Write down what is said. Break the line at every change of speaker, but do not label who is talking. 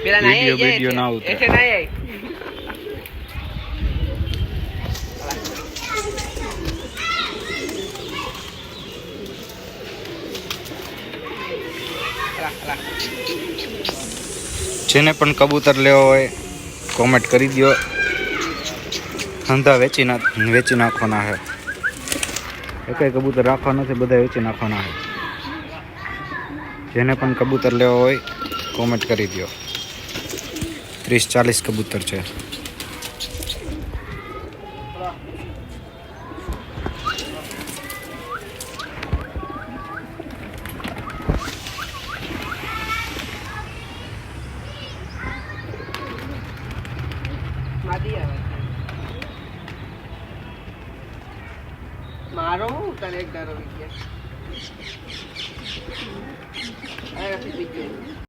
Video ना उतरे।
ऐसे नहीं आई
જેને પણ કબૂતર લેવો હોય કોમેન્ટ કરી દો, ધંધા વેચી નાખવાના છે, એકેય કબૂતર રાખવા નથી, બધા વેચી નાખવાના છે। જેને પણ કબૂતર લેવો હોય કોમેન્ટ કરી દો। 30-40 કબૂતર છે।
मारो तने एक डरो